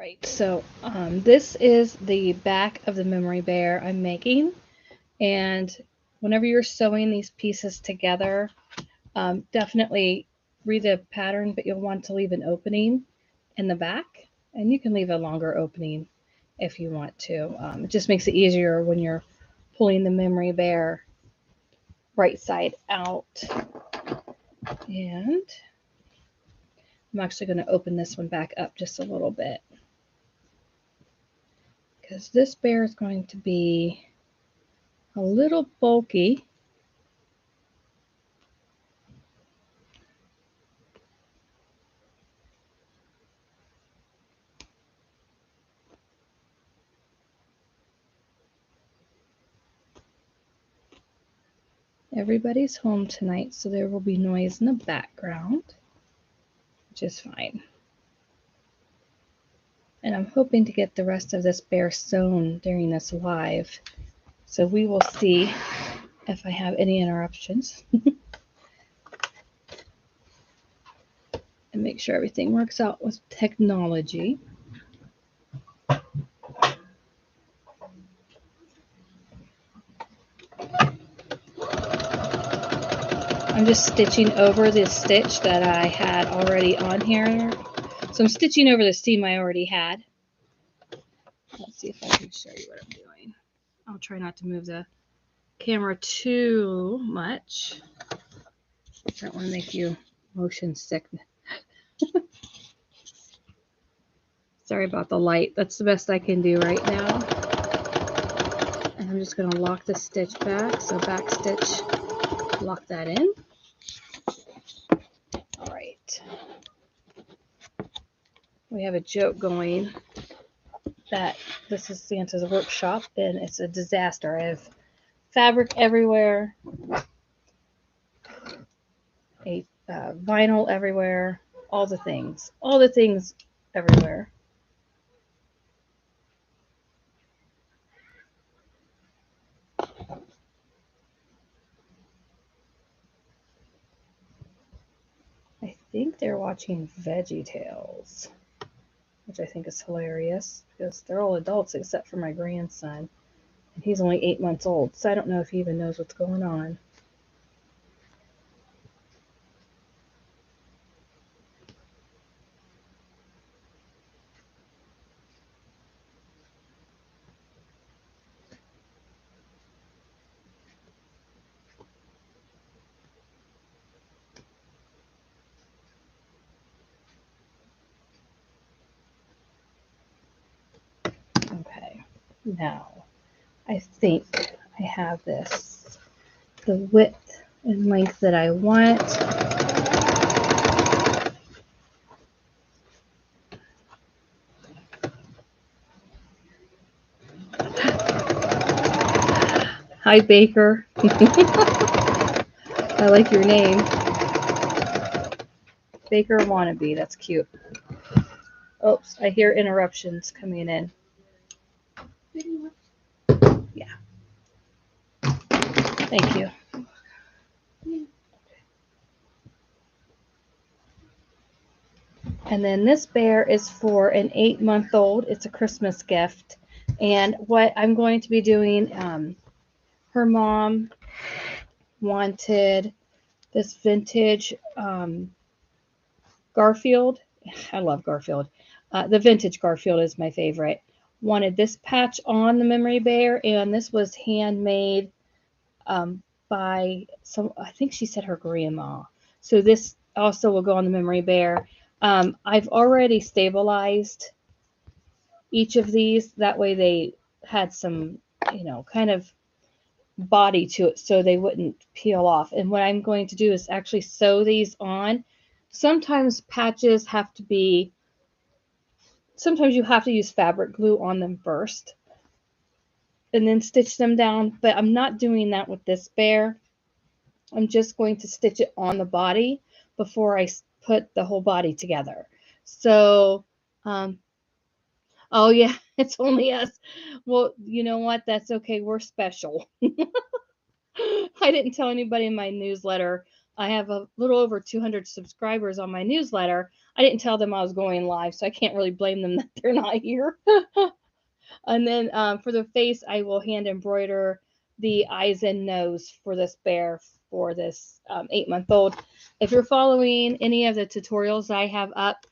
Right, so this is the back of the memory bear I'm making, and whenever you're sewing these pieces together, definitely read the pattern, but you'll want to leave an opening in the back, and you can leave a longer opening if you want to. It just makes it easier when you're pulling the memory bear right side out. And I'm actually going to open this one back up just a little bit, because this bear is going to be a little bulky. Everybody's home tonight, so there will be noise in the background, which is fine. And I'm hoping to get the rest of this bear sewn during this live, so we will see if I have any interruptions. And make sure everything works out with technology. I'm just stitching over the stitch that I had already on here. So I'm stitching over the seam I already had. Let's see if I can show you what I'm doing. I'll try not to move the camera too much. I don't want to make you motion sick. Sorry about the light. That's the best I can do right now. And I'm just going to lock the stitch back. So back stitch, lock that in. All right. We have a joke going that this is Santa's workshop and it's a disaster. I have fabric everywhere, a vinyl everywhere, all the things everywhere. I think they're watching Veggie Tales, which I think is hilarious because they're all adults except for my grandson, and he's only 8 months old, so I don't know if he even knows what's going on. Okay, now I think I have this, the width and length that I want. Hi, Baker. I like your name. Baker Wannabe, that's cute. Oops, I hear interruptions coming in. Yeah. Thank you. And then this bear is for an 8-month-old. It's a Christmas gift. And what I'm going to be doing, her mom wanted this vintage Garfield. I love Garfield. The vintage Garfield is my favorite. Wanted this patch on the memory bear, and this was handmade by some, I think she said her grandma. So this also will go on the memory bear. I've already stabilized each of these. That way they had some, kind of body to it so they wouldn't peel off. And what I'm going to do is actually sew these on. Sometimes patches have to be, sometimes you have to use fabric glue on them first and then stitch them down, but I'm not doing that with this bear. I'm just going to stitch it on the body before I put the whole body together. So, oh yeah, it's only us. Well, you know what? That's okay. We're special. I didn't tell anybody in my newsletter. I have a little over 200 subscribers on my newsletter. I didn't tell them I was going live, so I can't really blame them that they're not here. And then for the face, I will hand embroider the eyes and nose for this bear for this 8-month-old. If you're following any of the tutorials I have up,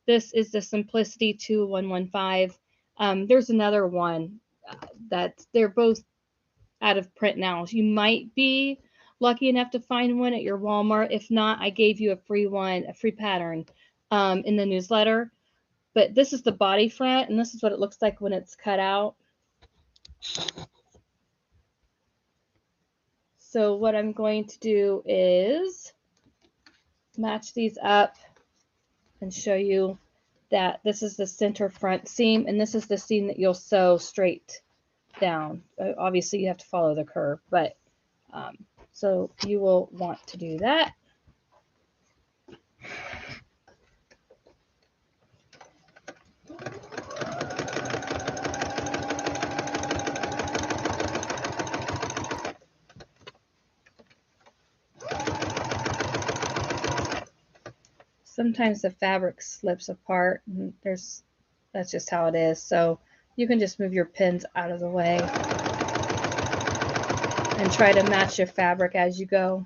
this is the Simplicity 2115. There's another one that they're both out of print now. You might be lucky enough to find one at your Walmart. If not, I gave you a free one, a free pattern in the newsletter. But this is the body front, and this is what it looks like when it's cut out. So what I'm going to do is match these up and show you that this is the center front seam, and this is the seam that you'll sew straight down. Obviously, you have to follow the curve, but so you will want to do that. Sometimes the fabric slips apart, and that's just how it is. So you can just move your pins out of the way and try to match your fabric as you go.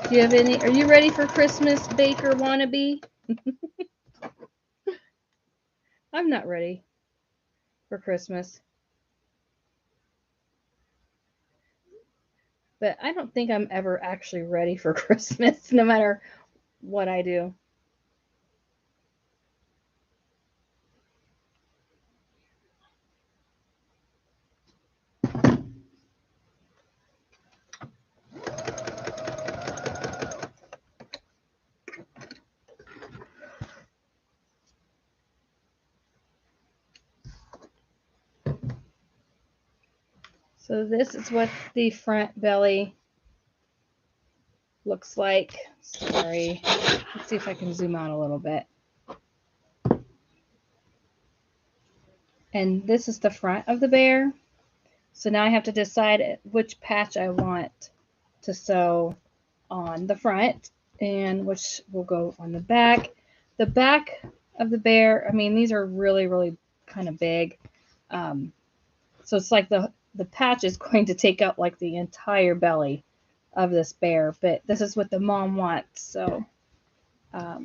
Do you have any? Are you ready for Christmas, baker wannabe? I'm not ready for Christmas. But I don't think I'm ever actually ready for Christmas, no matter what I do. So this is what the front belly looks like. Sorry. Let's see if I can zoom out a little bit. And this is the front of the bear. So now I have to decide which patch I want to sew on the front and which will go on the back. The back of the bear, I mean, these are really, really kind of big. So it's like the patch is going to take up like the entire belly of this bear, but this is what the mom wants. So I'll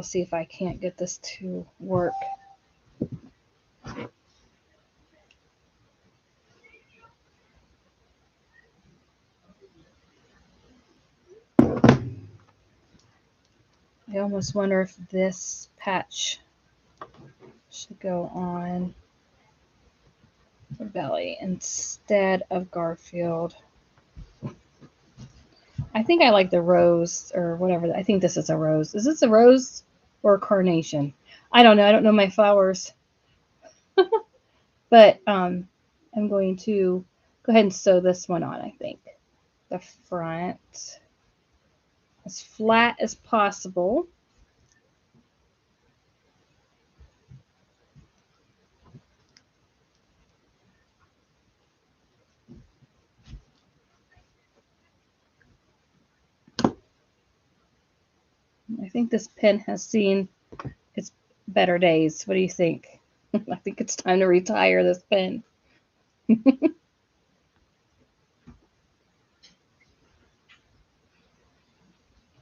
see if I can't get this to work. I almost wonder if this patch should go on the belly instead of Garfield. I think I like the rose or whatever. I think this is a rose. Is this a rose or a carnation? I don't know. I don't know my flowers. But I'm going to go ahead and sew this one on, I think. The front as flat as possible. I think this pin has seen its better days. What do you think? I think it's time to retire this pin.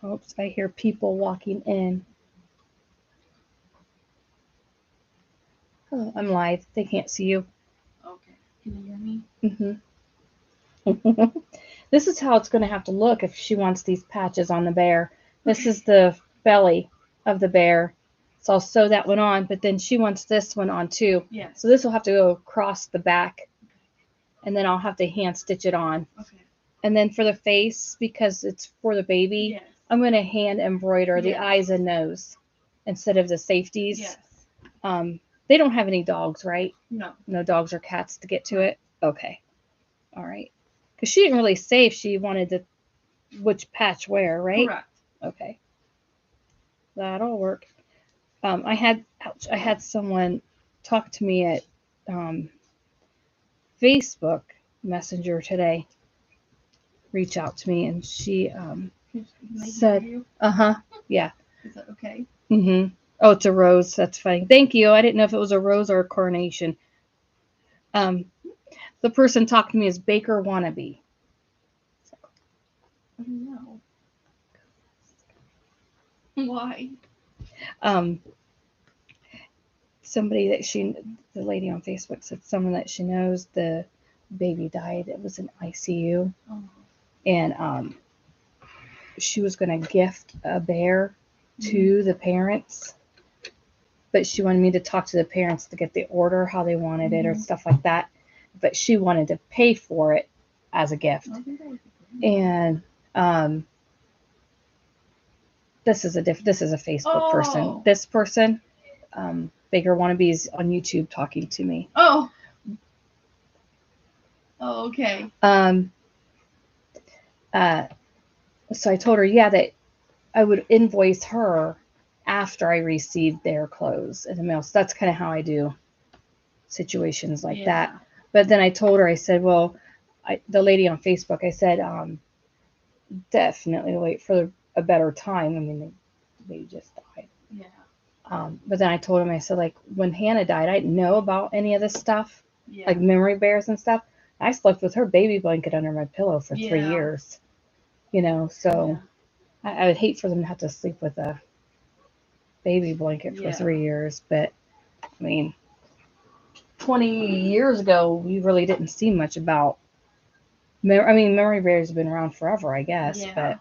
Oops, I hear people walking in. Hello, I'm live. They can't see you. Okay. Can you hear me? Mm-hmm. This is how it's going to have to look if she wants these patches on the bear. This is the belly of the bear. So I'll sew that one on, but then she wants this one on too. Yes. So this will have to go across the back, and then I'll have to hand stitch it on. Okay. And then for the face, because it's for the baby, Yes. I'm going to hand embroider the Yes. eyes and nose instead of the safeties. Yes. They don't have any dogs, right? No. No dogs or cats to get to it? Okay. All right. Because she didn't really say if she wanted to, which patch where, right? Correct. Okay. That'll work. I had someone talk to me at Facebook Messenger today, reach out to me, and she Can they said, hear you? yeah. Is that okay? Mm-hmm. Oh, it's a rose. That's funny. Thank you. I didn't know if it was a rose or a carnation. The person talking to me is Baker Wannabe. I don't know. Why? Um, somebody that the lady on Facebook said someone that she knows, the baby died. It was in ICU, Oh. and she was going to gift a bear to the parents, but she wanted me to talk to the parents to get the order, how they wanted it, or stuff like that. But she wanted to pay for it as a gift. I think that would be great. And this is a Facebook person. Oh. This person, Baker Wannabe's on YouTube talking to me. Oh. Oh, okay. So I told her, yeah, that I would invoice her after I received their clothes in the mail. So that's kind of how I do situations like that. But then I told her, I said, well, the lady on Facebook, I said, definitely wait for a better time. I mean, they just died. Yeah. But then I told him, I said, like, when Hannah died, I didn't know about any of this stuff, Yeah. like memory bears and stuff. I slept with her baby blanket under my pillow for 3 years, so I would hate for them to have to sleep with a baby blanket for 3 years. But, I mean, 20 years ago, we really didn't see much about, memory bears have been around forever, I guess. Yeah. But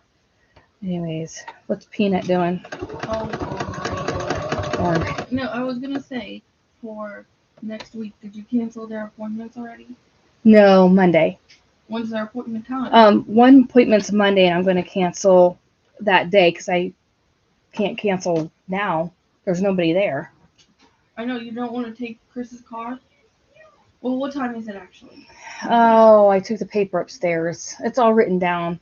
anyways, what's Peanut doing? Oh, no, I was gonna say, for next week, did you cancel their appointments already? No, Monday. When's their appointment time? One appointment's Monday, and I'm going to cancel that day because I can't cancel now. There's nobody there. I know you don't want to take Chris's car. Well, what time is it actually? Oh, I took the paper upstairs. It's all written down.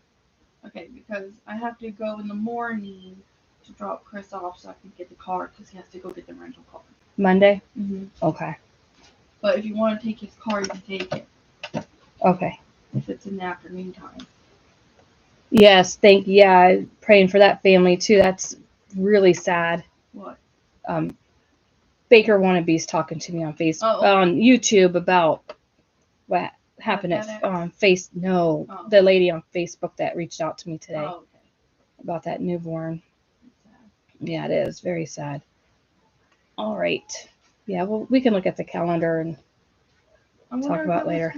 Okay, because I have to go in the morning to drop Chris off so I can get the car because he has to go get the rental car. Monday? Mm-hmm. Okay. But if you want to take his car, you can take it. Okay. If it's in the afternoon time. Yes, praying for that family too. That's really sad. What? Baker Wannabe's talking to me on Facebook, on YouTube about what happened the lady on Facebook that reached out to me today about that newborn. Yeah, it is very sad. All right. Yeah, well, we can look at the calendar and talk about it later.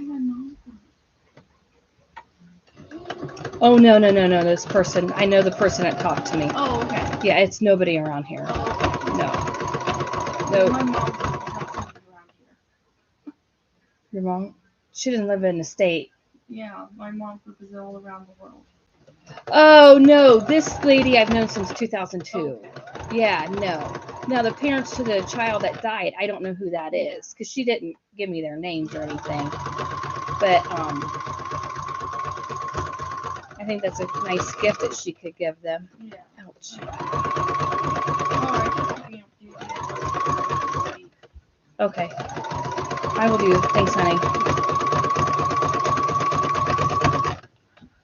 Oh, no. This person, I know the person that talked to me. Oh, okay. Yeah, it's nobody around here. No. My mom doesn't have somebody around here. Your mom? She doesn't live in the state. Yeah, my mom group is all around the world. Oh, no. This lady I've known since 2002. Okay. Yeah, no. Now, the parents to the child that died, I don't know who that is because she didn't give me their names or anything. But I think that's a nice gift that she could give them. Yeah. Ouch. Okay. I will do. Thanks, honey.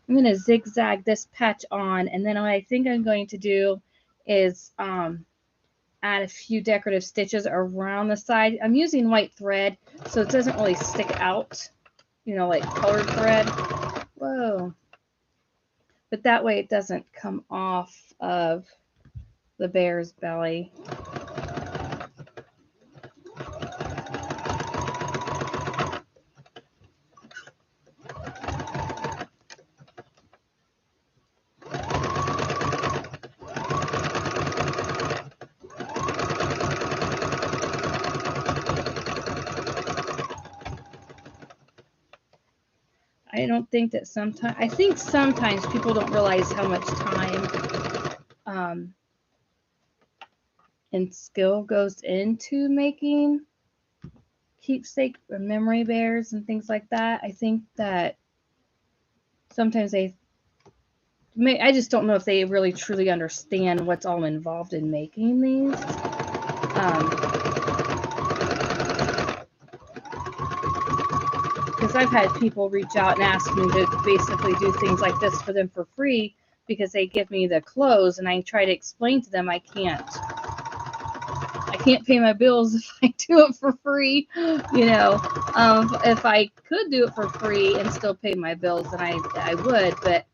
I'm going to zigzag this patch on, and then what I think I'm going to do is add a few decorative stitches around the side. I'm using white thread, so it doesn't really stick out, like colored thread. Whoa. But that way it doesn't come off of the bear's belly. I don't think that sometimes people don't realize how much time and skill goes into making Keepsake or memory bears and things like that. I think that sometimes I just don't know if they really truly understand what's all involved in making these. Because I've had people reach out and ask me to basically do things like this for them for free because they give me the clothes, and I try to explain to them I can't pay my bills if I do it for free. You know, if I could do it for free and still pay my bills, then I would. But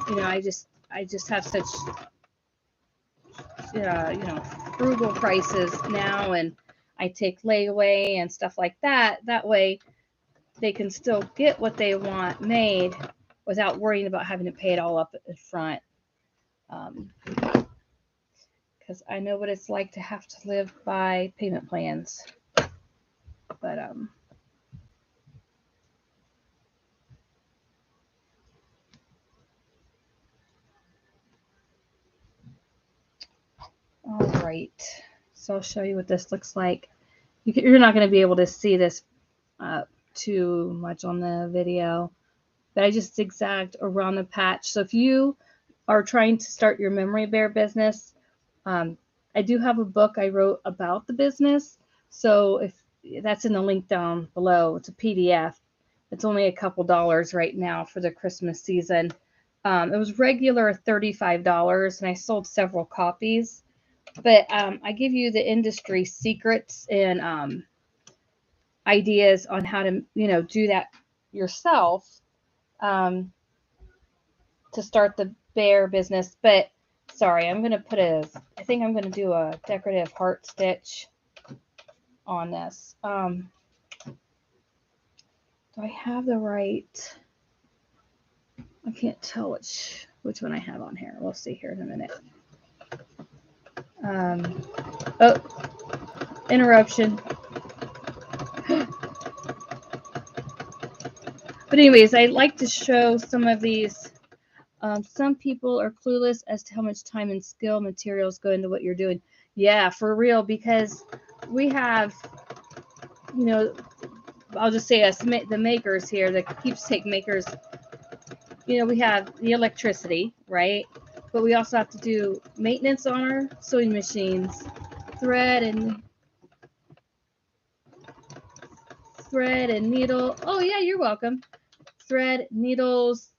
you know, I just have such frugal prices now, and I take layaway and stuff like that. That way, they can still get what they want made without worrying about having to pay it all up in front. Because I know what it's like to have to live by payment plans. But all right. So I'll show you what this looks like. You're not going to be able to see this too much on the video, but I just zigzagged around the patch. So if you are trying to start your memory bear business, I do have a book I wrote about the business. So if that's in the link down below, it's a PDF. It's only a couple dollars right now for the Christmas season. It was regular $35, and I sold several copies. But I give you the industry secrets and ideas on how to, do that yourself to start the bear business. But sorry, I think I'm going to do a decorative heart stitch on this. Do I have the right? I can't tell which one I have on here. We'll see here in a minute. Oh, interruption. But anyways, I like to show some of these. Some people are clueless as to how much time and skill materials go into what you're doing. Yeah, for real, because we have, I'll just say us, the makers here, the keepsake makers, we have the electricity, right? But we also have to do maintenance on our sewing machines, thread and needle. Oh yeah, you're welcome. Thread, needles,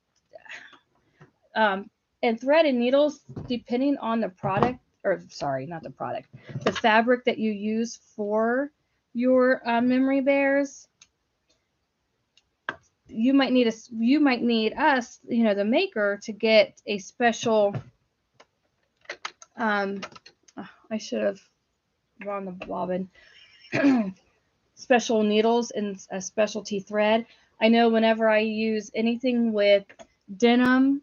and thread and needles, depending on the product, or sorry, not the product, the fabric that you use for your memory bears. You might need us, the maker, to get a special. I should have drawn the bobbin. Special needles and a specialty thread. I know whenever I use anything with denim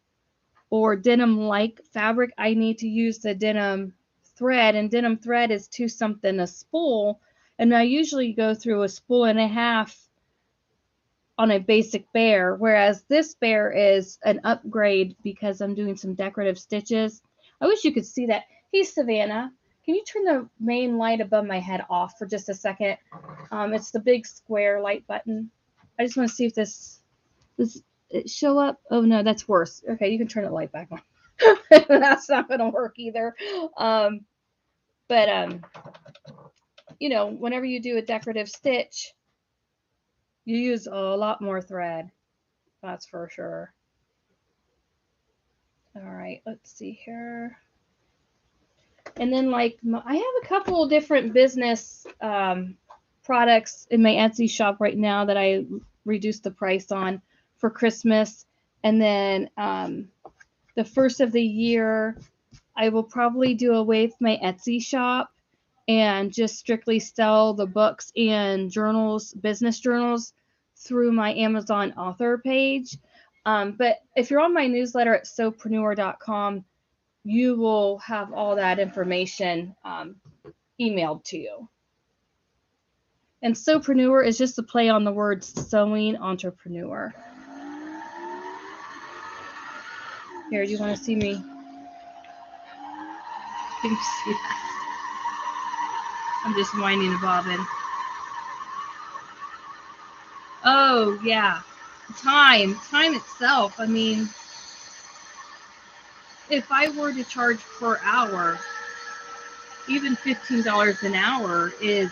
or denim-like fabric, I need to use the denim thread, and denim thread is 2 something a spool, and I usually go through a spool and a half on a basic bear, whereas this bear is an upgrade because I'm doing some decorative stitches. I wish you could see that. Hey, Savannah, can you turn the main light above my head off for just a second? It's the big square light button. I just want to see if this it show up. Oh no, that's worse. Okay, you can turn the light back on. That's not going to work either. But whenever you do a decorative stitch, you use a lot more thread. That's for sure. All right, let's see here. And then I have a couple different business products in my Etsy shop right now that I reduced the price on for Christmas. And then the first of the year, I will probably do away with my Etsy shop and just strictly sell the books and journals, business journals, through my Amazon author page. But if you're on my newsletter at sewpreneur.com, you will have all that information emailed to you. And sewpreneur is just a play on the word sewing entrepreneur. Here, do you want to see me? Can you see that? I'm just winding a bobbin. Oh, yeah. Time itself. I mean, if I were to charge per hour, even $15 an hour is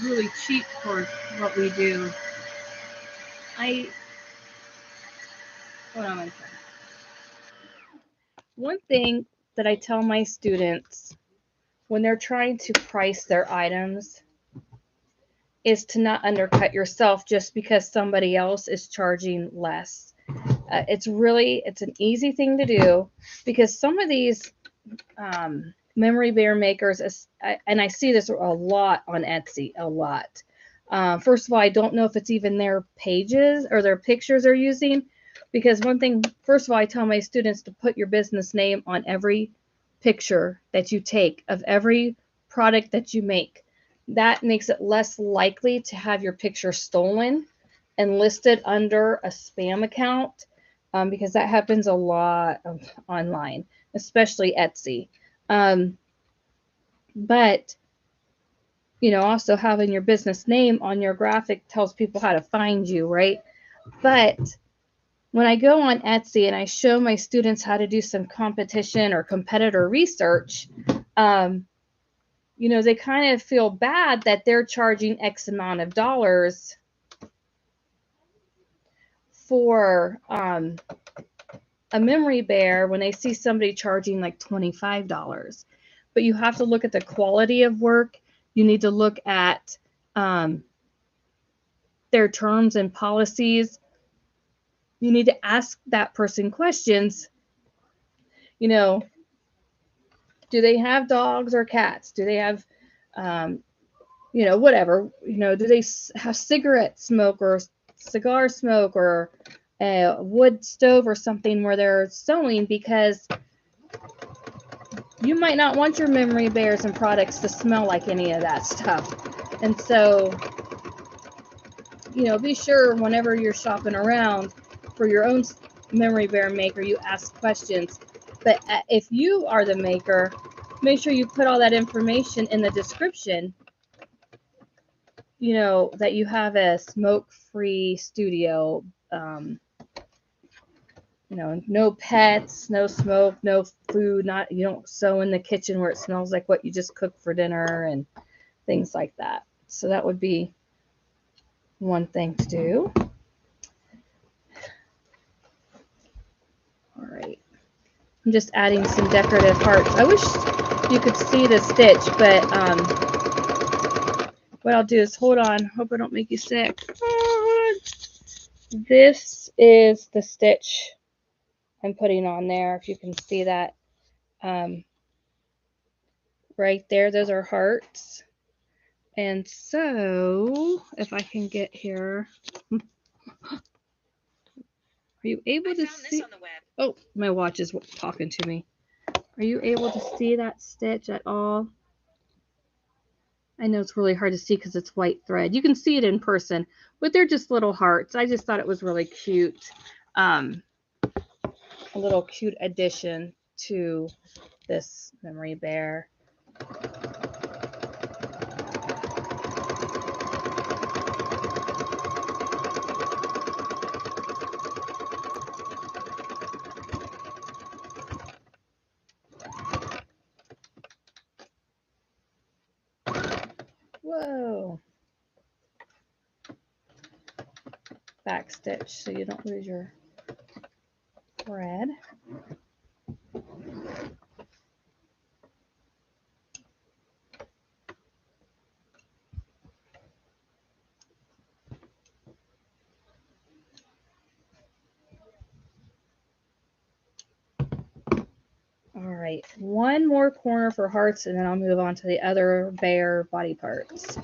really cheap for what we do. Hold on one second. One thing that I tell my students when they're trying to price their items is to not undercut yourself just because somebody else is charging less. It's an easy thing to do because some of these memory bear makers, and I see this a lot on Etsy, a lot. First of all, I don't know if it's even their pages or their pictures they're using, because one thing, first of all, I tell my students to put your business name on every picture that you take of every product that you make. That makes it less likely to have your picture stolen and listed under a spam account, because that happens a lot online, especially Etsy. But also having your business name on your graphic tells people how to find you, right? But when I go on Etsy and I show my students how to do some competition or competitor research, they kind of feel bad that they're charging X amount of dollars for a memory bear when they see somebody charging like $25. But you have to look at the quality of work. You need to look at their terms and policies. You need to ask that person questions. Do they have dogs or cats? Do they have, whatever? Do they have cigarette smoke or cigar smoke or a wood stove or something where they're sewing? Because you might not want your memory bears and products to smell like any of that stuff. And so, be sure whenever you're shopping around for your own memory bear maker, you ask questions. But if you are the maker, make sure you put all that information in the description, that you have a smoke-free studio, no pets, no smoke, no food, you don't sew in the kitchen where it smells like what you just cooked for dinner and things like that. So that would be one thing to do. All right. I'm just adding some decorative hearts. I wish you could see the stitch, but what I'll do is, hold on, hope I don't make you sick. This is the stitch I'm putting on there, if you can see that. Right there, those are hearts. And so, if I can get here, are you able to see? Oh, my watch is talking to me. Are you able to see that stitch at all? I know it's really hard to see because it's white thread. You can see it in person, but they're just little hearts. I just thought it was really cute. A little cute addition to this memory bear. Whoa. Back stitch so you don't lose your thread. All right, one more corner for hearts and then I'll move on to the other bear body parts.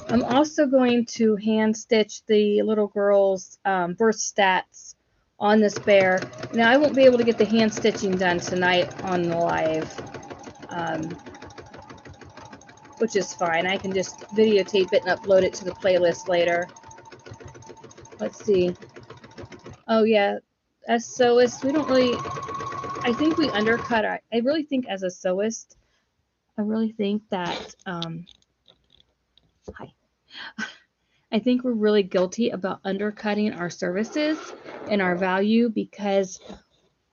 I'm also going to hand stitch the little girl's birth stats on this bear. Now I won't be able to get the hand stitching done tonight on the live, which is fine. I can just videotape it and upload it to the playlist later. Let's see. Oh yeah, as sewists, we don't really, I think we undercut I really think as a sewist, I really think that hi. I think we're really guilty about undercutting our services and our value because,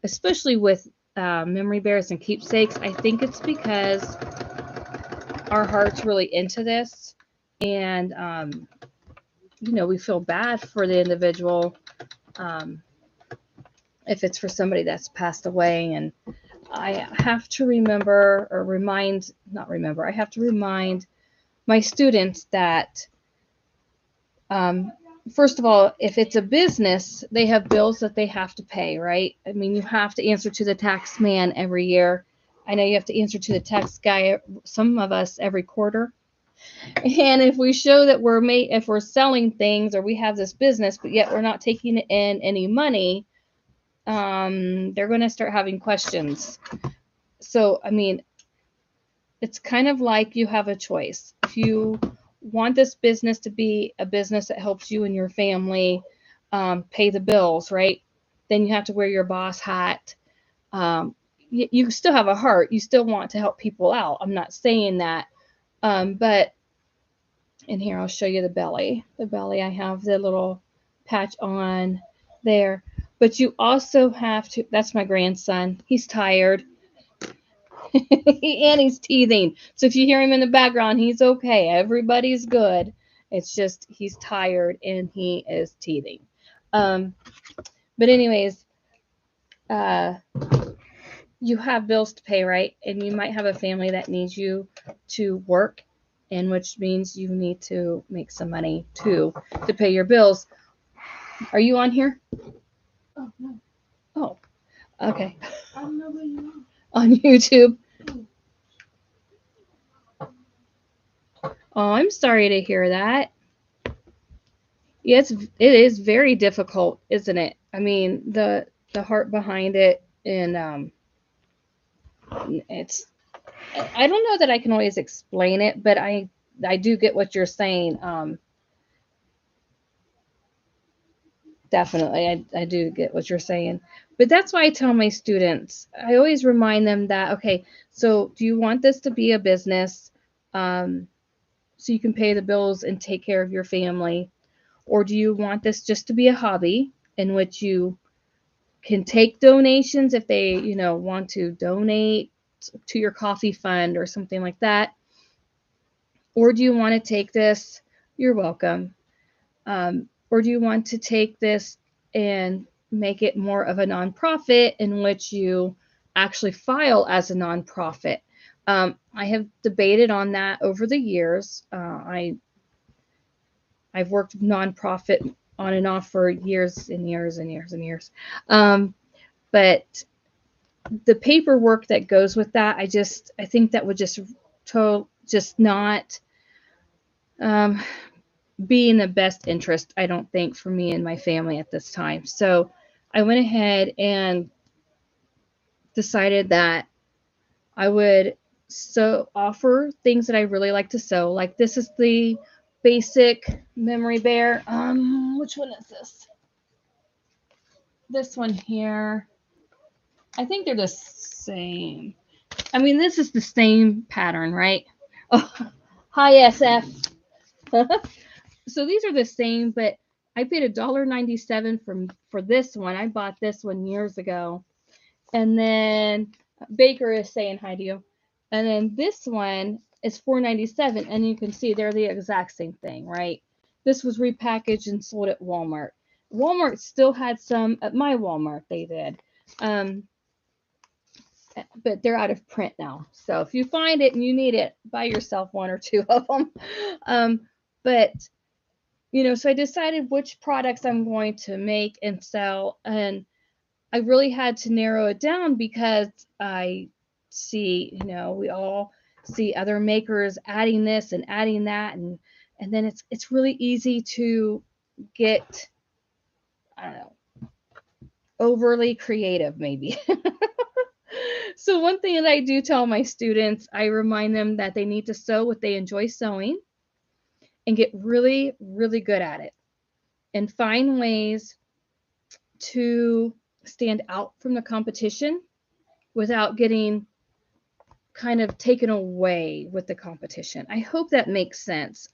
especially with memory bears and keepsakes, I think it's because our heart's really into this, and we feel bad for the individual um, if it's for somebody that's passed away. And I have to remember or remind, not remember, I have to remind my students that um, first of all, if it's a business, they have bills that they have to pay, right? I mean, you have to answer to the tax man every year. I know you have to answer to the tax guy, some of us every quarter. And if we show that if we're selling things or we have this business, but yet we're not taking in any money, they're going to start having questions. So, I mean, it's kind of like you have a choice. If you want this business to be a business that helps you and your family pay the bills, right? Then you have to wear your boss hat. You still have a heart. You still want to help people out. I'm not saying that. But in here, I'll show you the belly. The belly, I have the little patch on there. But you also have to, that's my grandson. He's tired. And he's teething. So if you hear him in the background, he's okay. Everybody's good. It's just he's tired and he is teething. Um, but anyways, uh, you have bills to pay, right? And you might have a family that needs you to work, and which means you need to make some money too to pay your bills. Are you on here? Oh no. Oh, okay. I don't know who you On YouTube. are. Oh, I'm sorry to hear that. Yes, it is very difficult, isn't it? I mean, the heart behind it, and it's. I don't know that I can always explain it, but I do get what you're saying. Definitely, I do get what you're saying. But that's why I tell my students. I always remind them that okay, so do you want this to be a business, um, so you can pay the bills and take care of your family, or do you want this just to be a hobby in which you can take donations if they, want to donate to your coffee fund or something like that? Or do you want to take this? You're welcome. Or do you want to take this and make it more of a nonprofit in which you actually file as a nonprofit? I have debated on that over the years. I've worked nonprofit on and off for years and years and years and years. But the paperwork that goes with that, I think that would just not um, be in the best interest, I don't think, for me and my family at this time. So I went ahead and decided that I would offer things that I really like to sew. Like this is the basic memory bear. Which one is this? This one here. I think they're the same. I mean, this is the same pattern, right? Oh, hi SF. So these are the same, but I paid $1.97 for this one. I bought this one years ago. And then Baker is saying hi to you. And then this one is $4.97, and you can see they're the exact same thing, right? This was repackaged and sold at Walmart. Walmart still had some at my Walmart. They did. But they're out of print now. So if you find it and you need it, buy yourself one or two of them. But so I decided which products I'm going to make and sell, and I really had to narrow it down because I see, we all see other makers adding this and adding that, and then it's really easy to get, I don't know, overly creative maybe. So one thing that I do tell my students, I remind them that they need to sew what they enjoy sewing and get really, really good at it and find ways to stand out from the competition without getting kind of taken away with the competition. I hope that makes sense.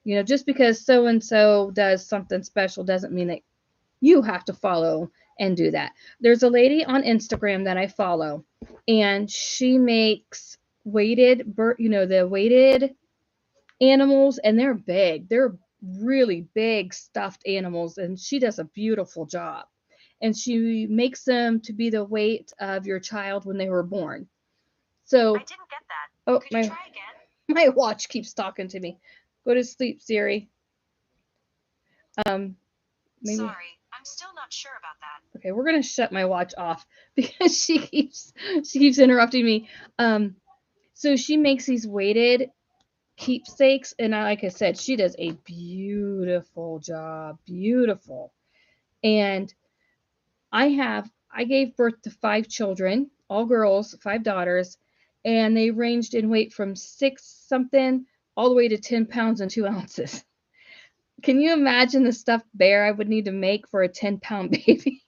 Just because so and so does something special doesn't mean that you have to follow and do that. There's a lady on Instagram that I follow, and she makes the weighted animals, and they're big. They're really big stuffed animals, and she does a beautiful job. And she makes them to be the weight of your child when they were born. So I didn't get that. Oh, could you try again? My watch keeps talking to me. Go to sleep, Siri. Maybe. Sorry, I'm still not sure about that. Okay, we're gonna shut my watch off because she keeps interrupting me. So she makes these weighted keepsakes, and like I said, she does a beautiful job, beautiful. And I gave birth to 5 children, all girls, 5 daughters, and they ranged in weight from 6 something all the way to 10 pounds and 2 ounces. Can you imagine the stuffed bear I would need to make for a 10-pound baby?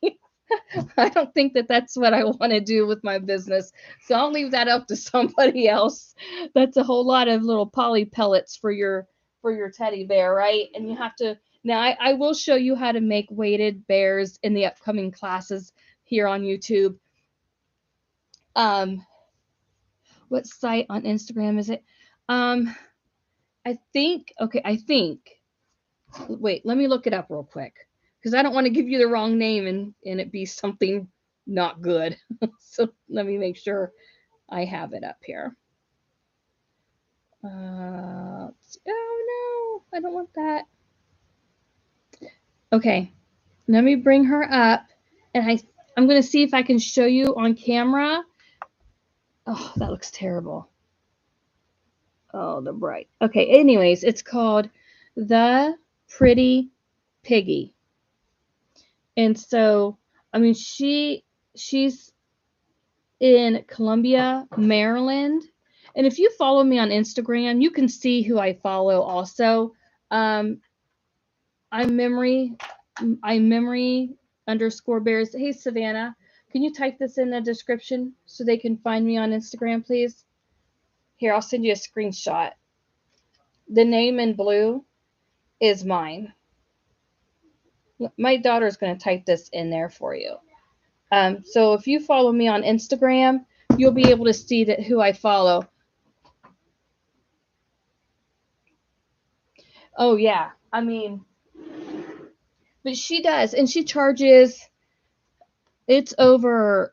I don't think that that's what I want to do with my business. So I'll leave that up to somebody else. That's a whole lot of little poly pellets for your teddy bear, right? And you have to now I will show you how to make weighted bears in the upcoming classes here on YouTube. What site on Instagram is it? I think wait, let me look it up real quick because I don't want to give you the wrong name and it be something not good. So let me make sure I have it up here. Oh no, I don't want that. Okay, let me bring her up, and I'm going to see if I can show you on camera. Oh, that looks terrible. Oh, the bright. Okay, anyways, it's called The Pretty Piggy. And so, I mean, she's in Columbia, Maryland. And if you follow me on Instagram, you can see who I follow also. I'm memory underscore bears. Hey, Savannah, can you type this in the description so they can find me on Instagram, please? Here, I'll send you a screenshot. The name in blue is mine. My daughter's going to type this in there for you. So if you follow me on Instagram, you'll be able to see that who I follow. Oh yeah, I mean, but she does, and she charges. It's over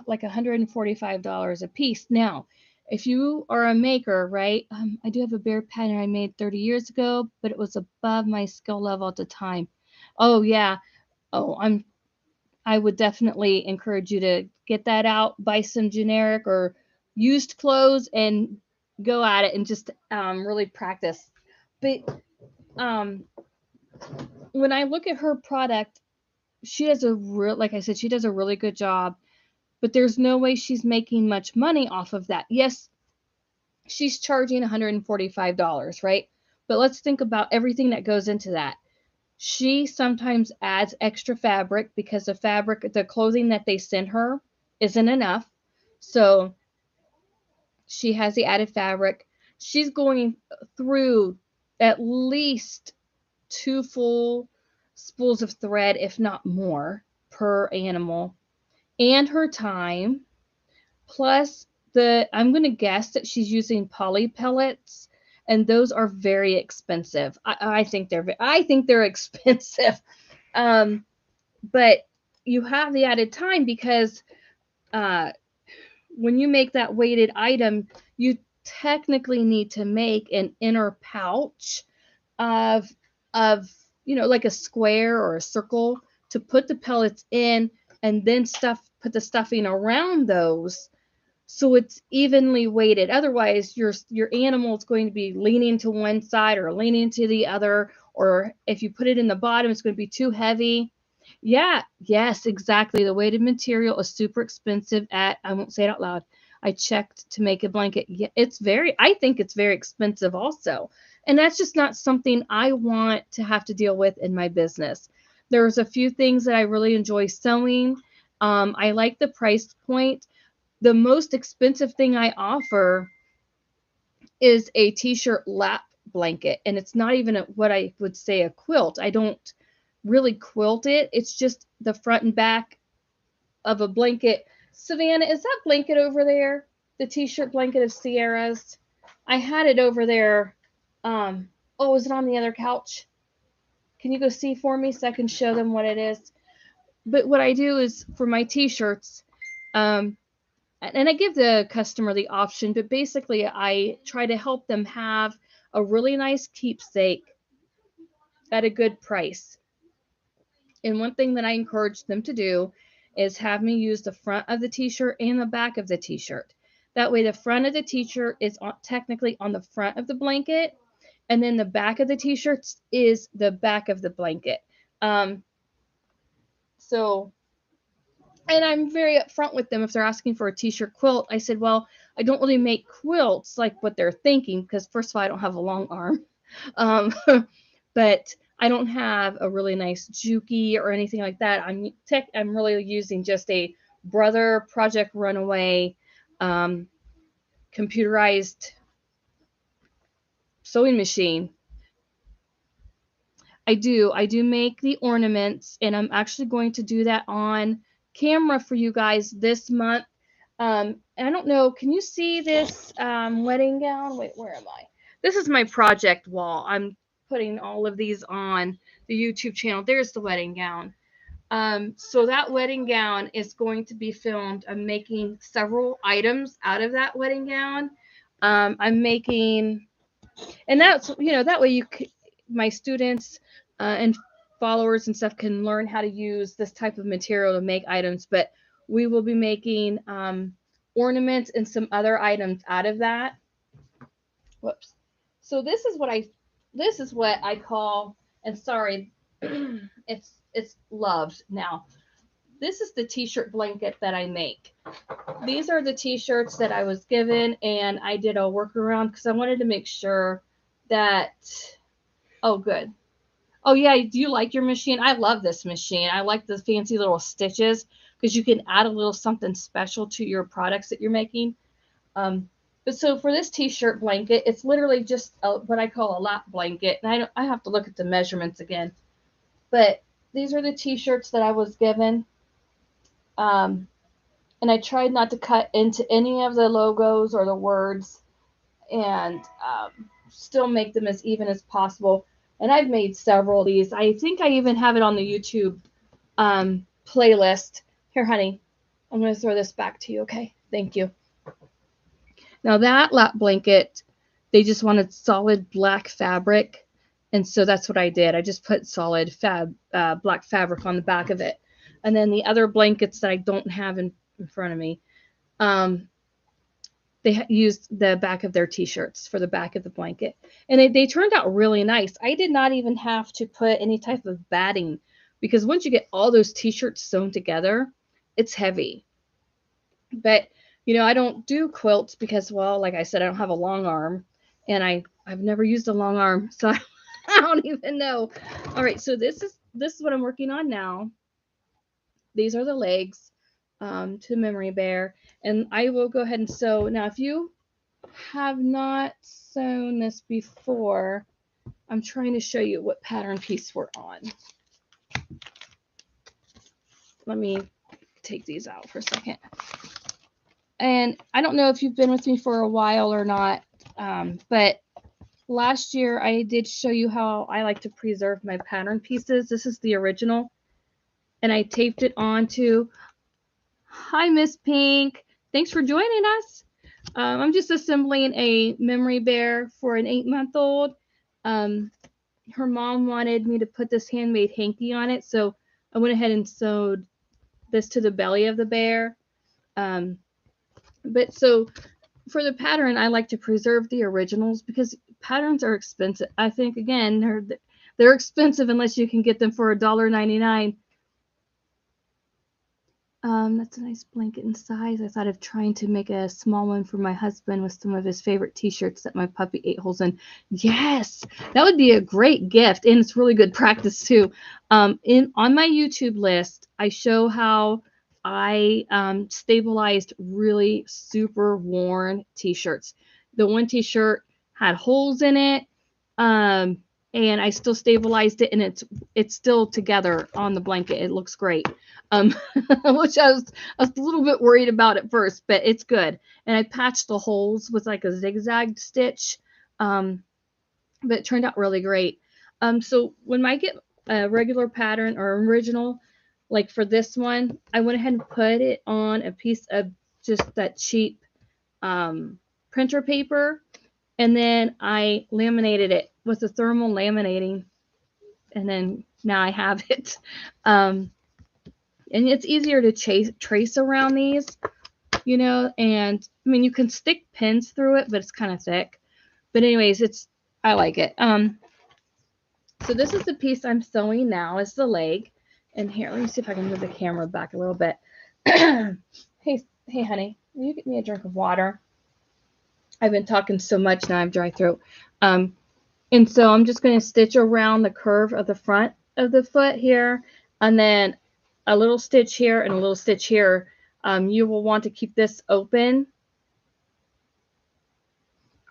like $145 a piece. Now, if you are a maker, right? I do have a bear pattern I made 30 years ago, but it was above my skill level at the time. Oh yeah. Oh, I would definitely encourage you to get that out, buy some generic or used clothes, and go at it and just really practice. But um, when I look at her product, she does like I said, she does a really good job. But there's no way she's making much money off of that. Yes, she's charging $145, right? But let's think about everything that goes into that. She sometimes adds extra fabric because the clothing that they send her isn't enough. So she has the added fabric. She's going through at least 2 full spools of thread, if not more, per animal, and her time. Plus, I'm going to guess that she's using poly pellets, and those are very expensive. I think they're expensive. But you have the added time because when you make that weighted item, you technically need to make an inner pouch of like a square or a circle to put the pellets in, and then put the stuffing around those so it's evenly weighted. Otherwise, your animal is going to be leaning to one side or leaning to the other, or if you put it in the bottom, it's going to be too heavy. Yeah, yes, exactly. The weighted material is super expensive I won't say it out loud. I checked to make a blanket. Yeah, I think it's very expensive also. And that's just not something I want to have to deal with in my business. There's a few things that I really enjoy sewing. I like the price point. The most expensive thing I offer is a t-shirt lap blanket, and it's not even what I would say a quilt. I don't really quilt it. It's just the front and back of a blanket. Savannah, is that blanket over there? The t-shirt blanket of Sierra's? I had it over there. Oh, is it on the other couch? Can you go see for me so I can show them what it is? But what I do is for my t-shirts, and I give the customer the option, but basically I try to help them have a really nice keepsake at a good price. And one thing that I encourage them to do is have me use the front of the t-shirt and the back of the t-shirt. That way the front of the t-shirt is technically on the front of the blanket, and then the back of the t-shirts is the back of the blanket. So and I'm very upfront with them if they're asking for a t-shirt quilt. I said, well, I don't really make quilts like what they're thinking, because first of all, I don't have a long arm. Um, but I don't have a really nice juki or anything like that. I'm really using just a Brother Project Runaway computerized sewing machine. I do make the ornaments, and I'm actually going to do that on camera for you guys this month. I don't know, can you see this wedding gown? Wait, where am I? This is my project wall. I'm putting all of these on the YouTube channel. There's the wedding gown. So that wedding gown is going to be filmed. I'm making several items out of that wedding gown. I'm making, and that's, that way my students and followers and stuff can learn how to use this type of material to make items. But we will be making ornaments and some other items out of that. Whoops. So this is what I call, and sorry, it's loved now. This is the t-shirt blanket that I make. These are the t-shirts that I was given, and I did a workaround because I wanted to make sure that, oh, good. Oh, yeah, do you like your machine? I love this machine. I like the fancy little stitches because you can add a little something special to your products that you're making. But so for this t-shirt blanket, it's literally just what I call a lap blanket. And I have to look at the measurements again. But these are the t-shirts that I was given. And I tried not to cut into any of the logos or the words, and still make them as even as possible. And I've made several of these. I think I even have it on the YouTube playlist. Here, honey, I'm going to throw this back to you, okay? Thank you. Now that lap blanket, they just wanted solid black fabric, and so that's what I did. I just put solid black fabric on the back of it. And then the other blankets that I don't have in front of me, they used the back of their t-shirts for the back of the blanket. And they turned out really nice. I did not even have to put any type of batting, because once you get all those t-shirts sewn together, it's heavy. But, I don't do quilts because, well, like I said, I don't have a long arm, and I've never used a long arm, so I don't even know. All right, so this is what I'm working on now. These are the legs to Memory Bear, and I will go ahead and sew. Now, if you have not sewn this before, I'm trying to show you what pattern piece we're on. Let me take these out for a second. And I don't know if you've been with me for a while or not, but last year I did show you how I like to preserve my pattern pieces. This is the original, and I taped it onto. Hi, Miss Pink. Thanks for joining us. I'm just assembling a memory bear for an 8-month-old. Her mom wanted me to put this handmade hanky on it, so I went ahead and sewed this to the belly of the bear. But so for the pattern, I like to preserve the originals because patterns are expensive. I think, again, they're expensive unless you can get them for $1.99. That's a nice blanket in size. I thought of trying to make a small one for my husband with some of his favorite t-shirts that my puppy ate holes in. Yes, that would be a great gift, and it's really good practice too. On my YouTube list, I show how I stabilized really super worn t-shirts. The one t-shirt had holes in it, and I still stabilized it, and it's still together on the blanket. It looks great, which I was a little bit worried about at first, but it's good. And I patched the holes with like a zigzag stitch, but it turned out really great. So when I get a regular pattern or original, like for this one, I went ahead and put it on a piece of just that cheap printer paper, and then I laminated it with the thermal laminating, and then now I have it. And it's easier to trace around these, and I mean, you can stick pins through it, but it's kind of thick. But anyways, I like it. So this is the piece I'm sewing now. It's the leg. And here, let me see if I can move the camera back a little bit. Hey, honey, will you get me a drink of water? I've been talking so much now I have dry throat. And so I'm just going to stitch around the curve of the front of the foot here, and then a little stitch here and a little stitch here. You will want to keep this open.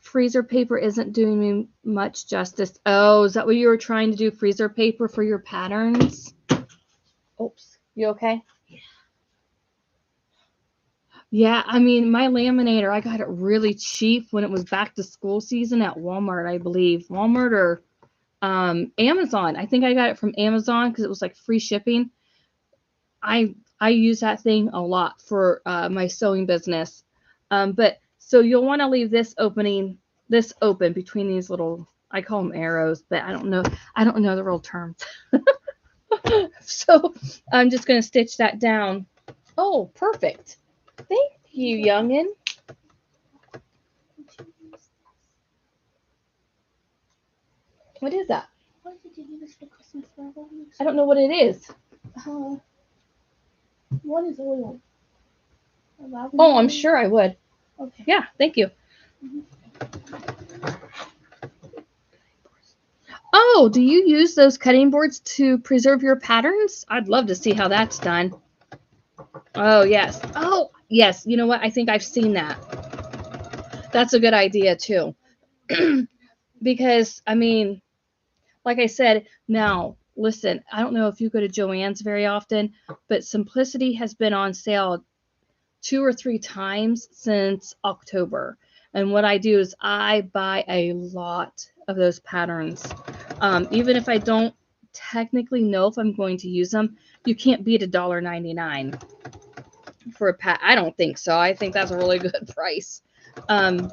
Freezer paper isn't doing me much justice. Oh, is that what you were trying to do? Freezer paper for your patterns? Oops. You okay? Yeah, I mean, my laminator, I got it really cheap when it was back to school season at Walmart, I believe. Walmart or Amazon. I think I got it from Amazon because it was like free shipping. I use that thing a lot for my sewing business. But so you'll want to leave this open between these little, I call them arrows, but I don't know the real terms. So I'm just going to stitch that down. Oh, perfect. Thank you, youngin. What is that? What did you give us for Christmas? I don't know what it is. What is oil? Oh, I'm sure I would. Okay. Yeah, thank you. Oh, do you use those cutting boards to preserve your patterns? I'd love to see how that's done. Oh, yes. Oh, yes. You know what? I think I've seen that. That's a good idea, too. Because, I mean, like I said, now, listen, I don't know if you go to Joann's very often, but Simplicity has been on sale 2 or 3 times since October. And what I do is I buy a lot of those patterns. Even if I don't technically know if I'm going to use them, you can't beat $1.99 for a pat. I don't think so. I think that's a really good price. But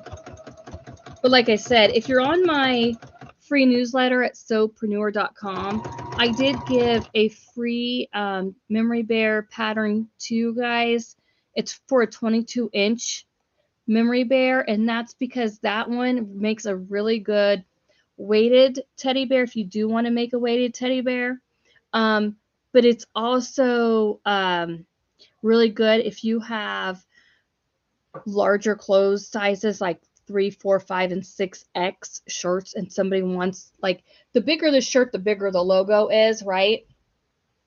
like I said, if you're on my free newsletter at sewpreneur.com, I did give a free memory bear pattern to you guys. It's for a 22-inch memory bear, and that's because that one makes a really good weighted teddy bear if you do want to make a weighted teddy bear. But it's also really good if you have larger clothes sizes like 3, 4, 5, and 6X shirts, and somebody wants, like, the bigger the shirt, the bigger the logo is, right?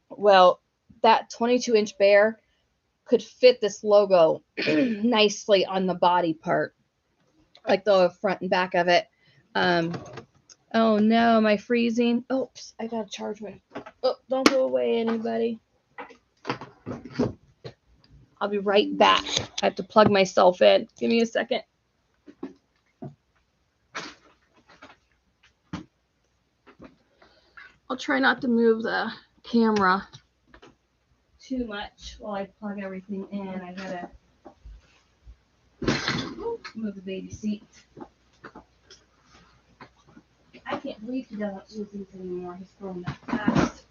Well, that 22-inch bear could fit this logo nicely on the body part, like the front and back of it. Oh no, am I freezing? Oops, I gotta charge my. Oh, don't go away, anybody. I'll be right back. I have to plug myself in. Give me a second. I'll try not to move the camera too much while I plug everything in. I gotta move the baby seat. I can't believe he doesn't use these anymore. He's growing that fast.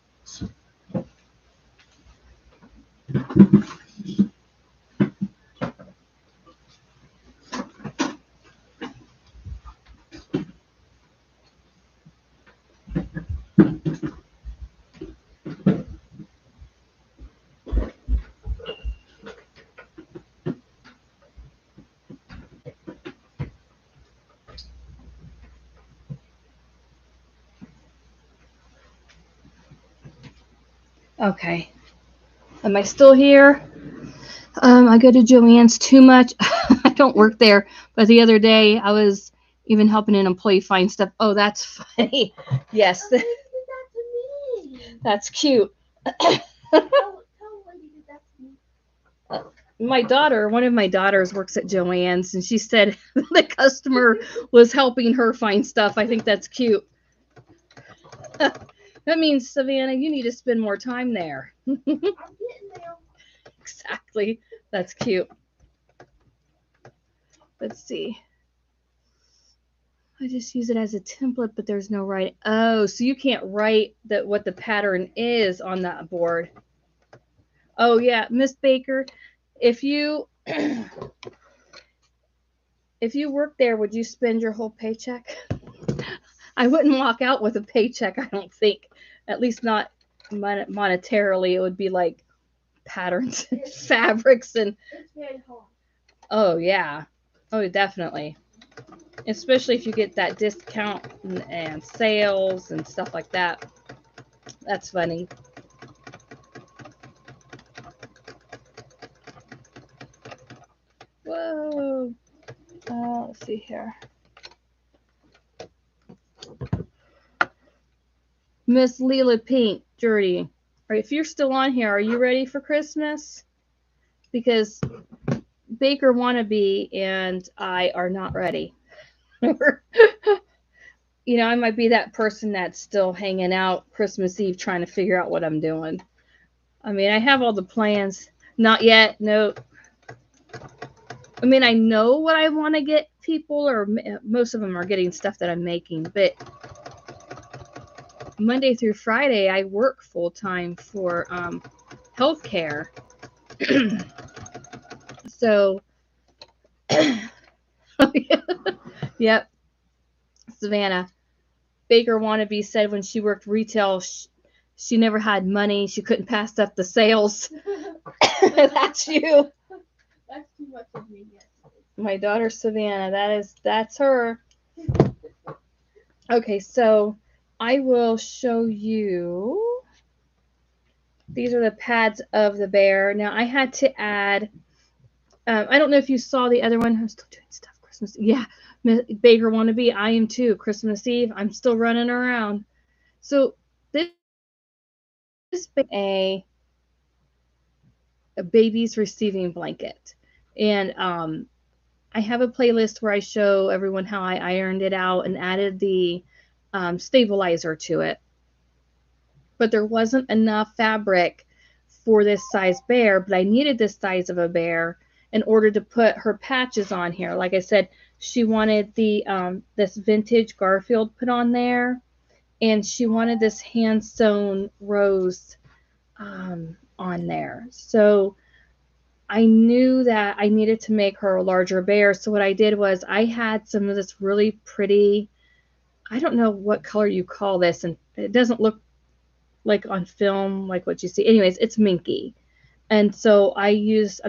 Okay. Am I still here? I go to Joann's too much. I don't work there, but the other day I was even helping an employee find stuff. Oh, that's funny. Yes, Why did you do that to me? that's cute. Tell why you did that to me. My daughter, one of my daughters works at Joann's, and she said the customer was helping her find stuff. I think that's cute. That means, Savannah, you need to spend more time there. I'm getting there. Exactly. That's cute. Let's see. I just use it as a template, but there's no writing. Oh, so you can't write what the pattern is on that board. Oh yeah, Miss Baker, if you if you work there, would you spend your whole paycheck? I wouldn't walk out with a paycheck, I don't think. At least not monetarily. It would be like patterns and fabrics and. It's very hard. Oh yeah. Oh definitely. Especially if you get that discount and sales and stuff like that. That's funny. Whoa. Let's see here. Miss Leela Pink, Dirty. If you're still on here, are you ready for Christmas? Because Baker Wannabe and I are not ready. You know, I might be that person that's still hanging out Christmas Eve trying to figure out what I'm doing. I mean, I have all the plans. Not yet. No. I mean, I know what I want to get people, or most of them are getting stuff that I'm making, but Monday through Friday, I work full time for healthcare. So, yep, Savannah. Baker Wannabe said when she worked retail, she never had money. She couldn't pass up the sales. That's you. That's too much of me. Yes. My daughter Savannah. That's her. Okay, so I will show you. These are the pads of the bear. Now I had to add. I don't know if you saw the other one. I'm still doing stuff Christmas. Yeah, Baker Wannabe. I am too. Christmas Eve. I'm still running around. So this a baby's receiving blanket, and I have a playlist where I show everyone how I ironed it out and added the stabilizer to it. But there wasn't enough fabric for this size bear, but I needed this size of a bear in order to put her patches on here. Like I said, she wanted the this vintage Garfield put on there, and she wanted this hand sewn rose on there. So I knew that I needed to make her a larger bear. So what I did was I had some of this really pretty, I don't know what color you call this, and it doesn't look like on film like what you see. Anyways, it's minky. And so I'm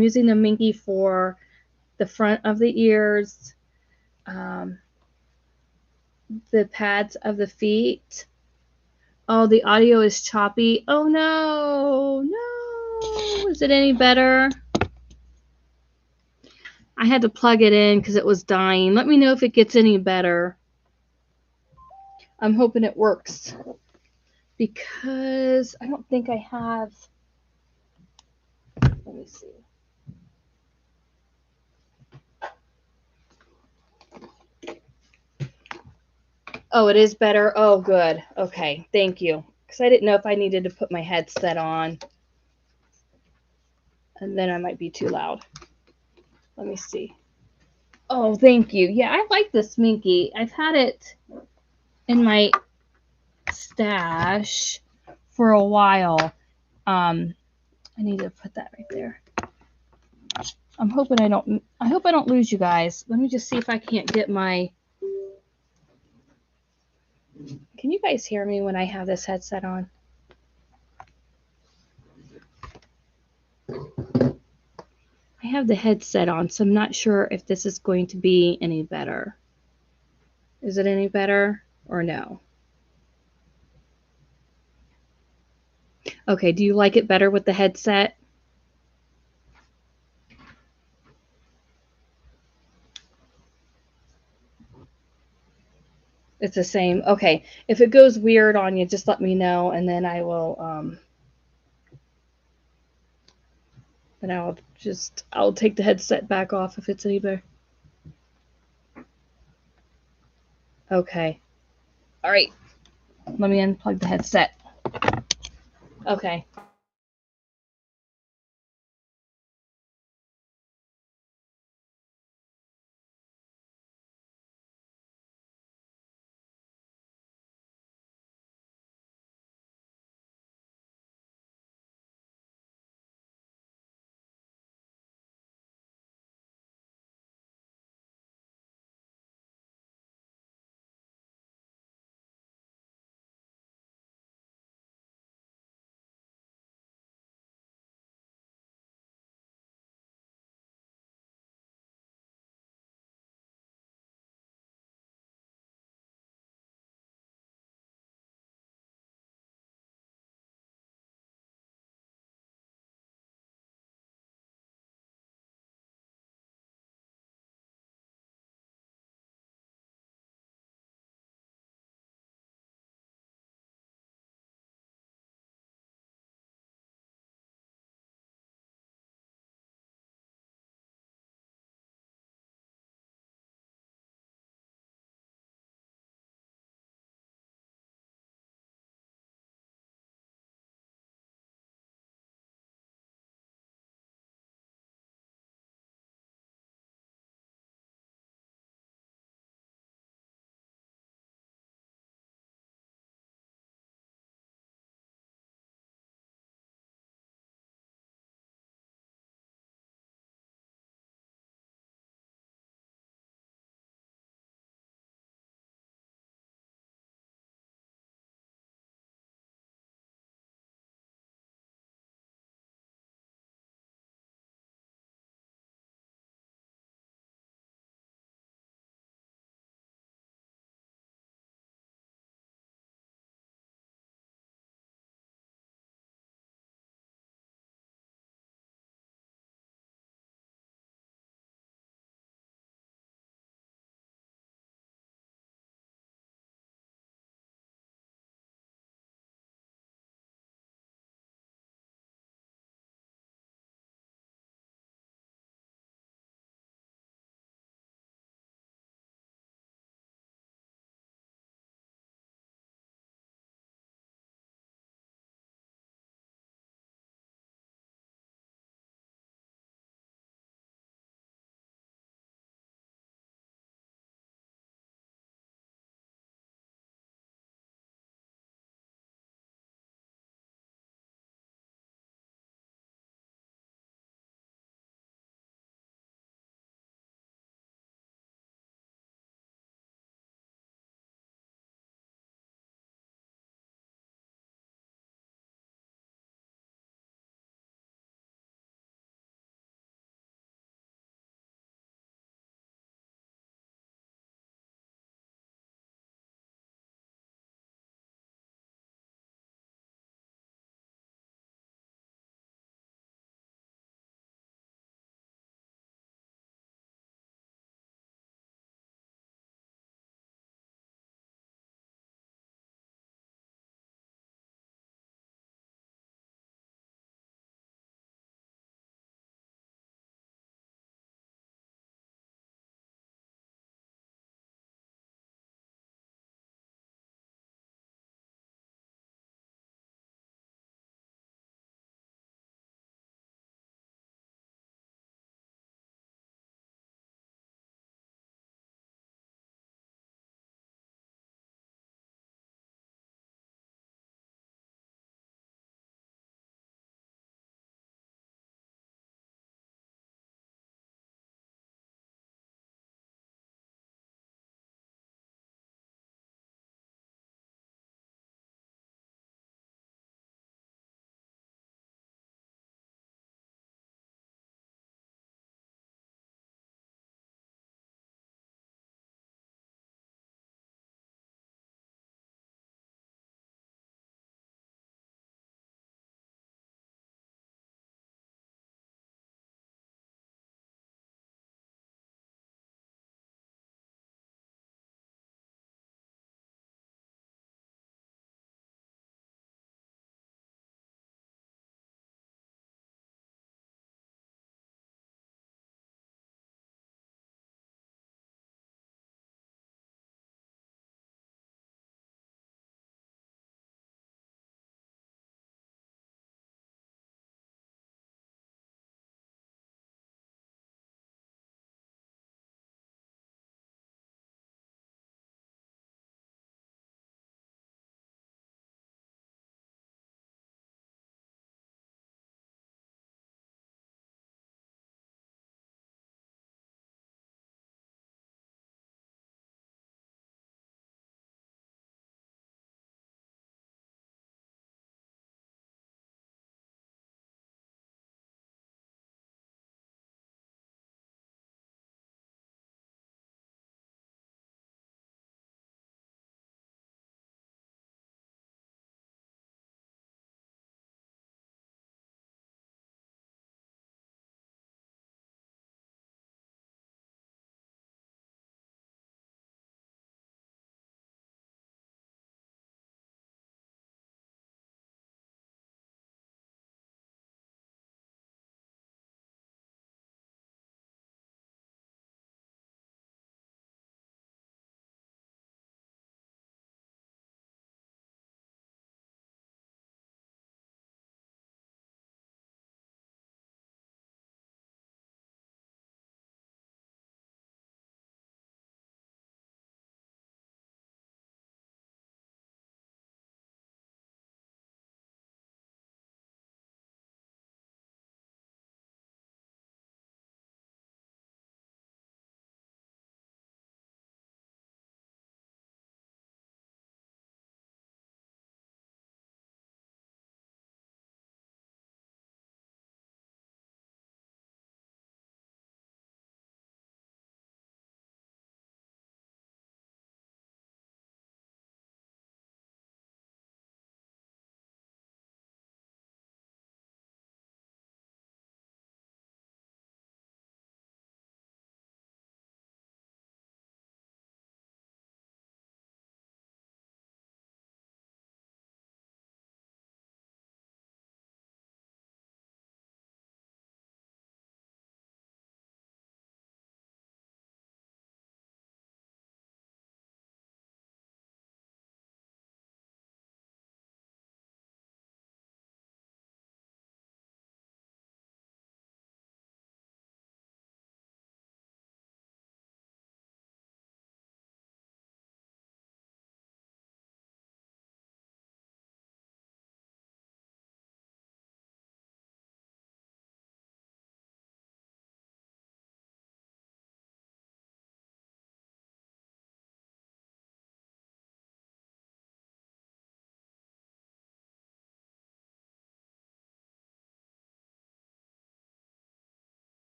using the minky for the front of the ears, um, the pads of the feet. Oh, the audio is choppy. Oh no, no. Is it any better? I had to plug it in because it was dying. Let me know if it gets any better. I'm hoping it works because I don't think I have. Let me see. Oh, it is better. Oh, good. Okay, thank you. Because I didn't know if I needed to put my headset on, and then I might be too loud. Let me see. Oh, thank you. Yeah, I like this minky. I've had it in my stash for a while. I need to put that right there. I'm hoping I hope I don't lose you guys. Let me just see if I can't get my. Can you guys hear me when I have this headset on? I have the headset on, so I'm not sure if this is going to be any better. Is it any better or no? Okay, do you like it better with the headset? It's the same. Okay. If it goes weird on you, just let me know, and then I will. Then I'll take the headset back off if it's any better. Okay. All right. Let me unplug the headset. Okay.